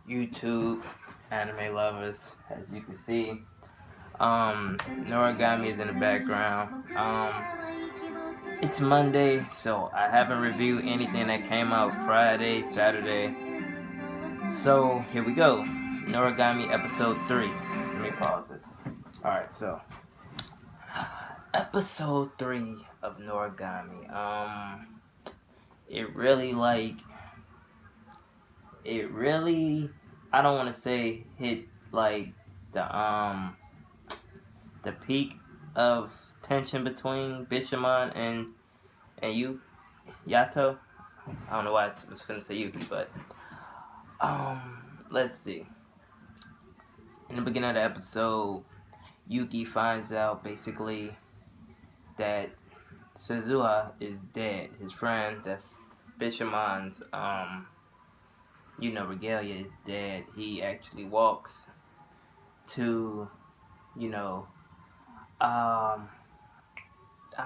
YouTube anime lovers, as you can see. Noragami is in the background. It's Monday, so I haven't reviewed anything that came out Friday, Saturday. So here we go. Noragami episode 3. Let me pause this. Alright, so episode 3 of Noragami. It really I don't wanna say hit like the peak of tension between Bishamon and Yato. I don't know why I was finna say Yukki, but let's see. In the beginning of the episode, Yukki finds out basically that Suzuha is dead. His friend, that's Bishamon's regalia, is dead. He actually walks to, I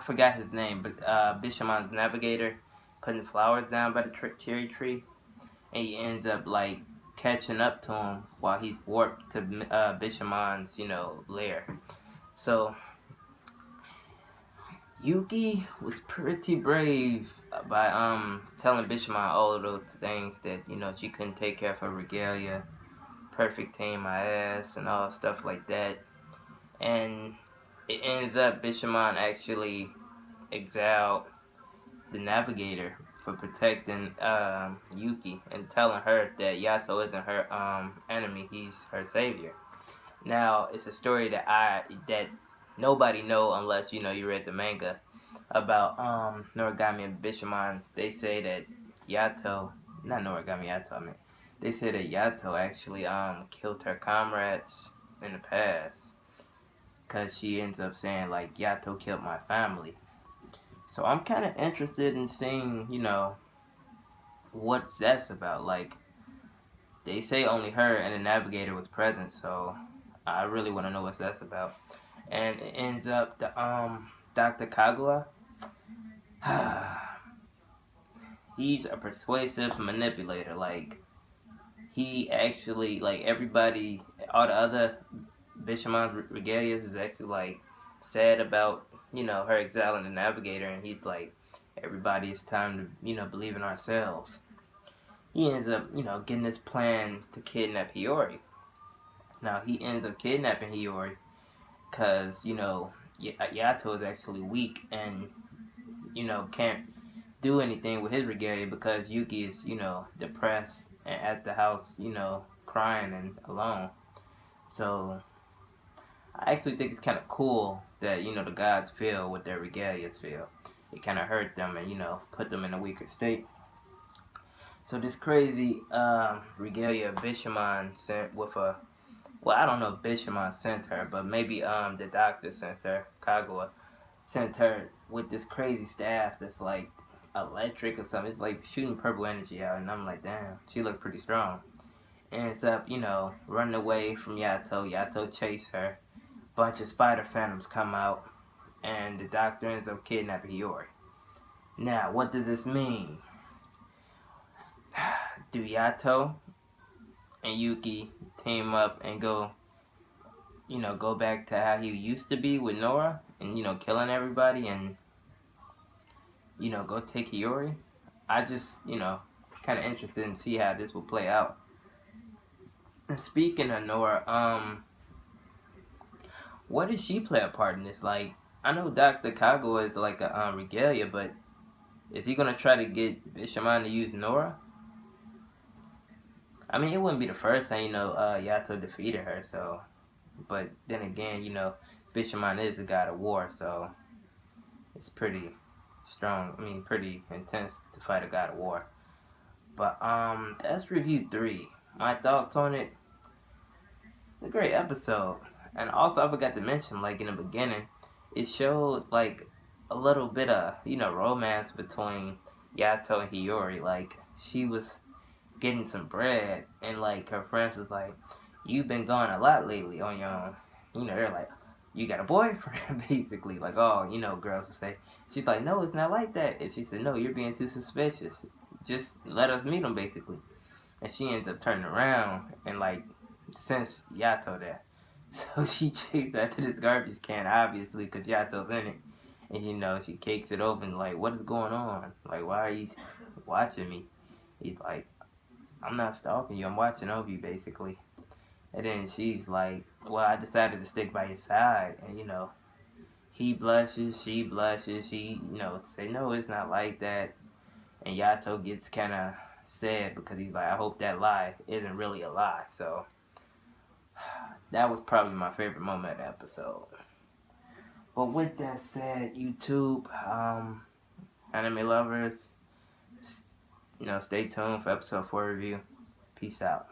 forgot his name, but Bishamon's navigator putting flowers down by the cherry tree, and he ends up like catching up to him while he's warped to Bishamon's lair. So Yukki was pretty brave by telling Bishamon all of those things that she couldn't take care of her regalia, perfect tame my ass, and all stuff like that, and it ends up Bishamon actually exiled the navigator for protecting Yukki and telling her that Yato isn't her enemy, he's her savior. Now it's a story that nobody know unless you read the manga about Noragami and Bishamon. They say that Yato, not Noragami Yato, I mean, they say that Yato actually killed her comrades in the past, because she ends up saying like Yato killed my family. So I'm kind of interested in seeing what's that's about. Like, they say only her and the navigator was present, so I really want to know what that's about. And it ends up the Dr. Kagura. He's a persuasive manipulator. Like, he actually, like, everybody, all the other Bishamon's regalias is actually like sad about her exiling the navigator, and he's like, everybody, it's time to believe in ourselves. He ends up getting this plan to kidnap Hiyori. Now he ends up kidnapping Hiyori because Yato is actually weak and can't do anything with his regalia because Yukki is depressed and at the house crying and alone. So I actually think it's kind of cool that the gods feel what their regalias feel. It kind of hurt them and put them in a weaker state. So this crazy regalia Bishamon sent with I don't know if Bishamon sent her, but maybe the doctor sent her, Kagura sent her with this crazy staff that's like electric or something. It's like shooting purple energy out, and I'm like, damn, she looked pretty strong. And it's up, running away from Yato. Yato chase her. Bunch of spider phantoms come out, and the doctor ends up kidnapping Hiyori. Now, what does this mean? Do Yato and Yukki team up and go back to how he used to be with Nora and killing everybody and go take Hiyori? I just kind of interested in see how this will play out. And speaking of Nora, what does she play a part in this? Like, I know Dr. Kagura is like a regalia, but is he gonna try to get Bishamon to use Nora? I mean, it wouldn't be the first time Yato defeated her. So, but then again, Bishamon is a god of war, so it's pretty strong. I mean, pretty intense to fight a god of war. But that's review 3. My thoughts on it. It's a great episode. And also, I forgot to mention, like, in the beginning, it showed, like, a little bit of, romance between Yato and Hiyori. Like, she was getting some bread, and, like, her friends was like, you've been gone a lot lately on your own. They're like, you got a boyfriend, basically. Like, oh, girls would say. She's like, no, it's not like that. And she said, no, you're being too suspicious. Just let us meet him, basically. and she ends up turning around and like sense Yato there. So she chased after this garbage can, obviously, because Yato's in it. And she kicks it open, like, what is going on? Like, why are you watching me? He's like, I'm not stalking you, I'm watching over you, basically. And then she's like, well, I decided to stick by your side. And, he blushes, she blushes, she, say, no, it's not like that. And Yato gets kind of sad because he's like, I hope that lie isn't really a lie. So that was probably my favorite moment of the episode. But with that said, YouTube, anime lovers, stay tuned for episode 4 review. Peace out.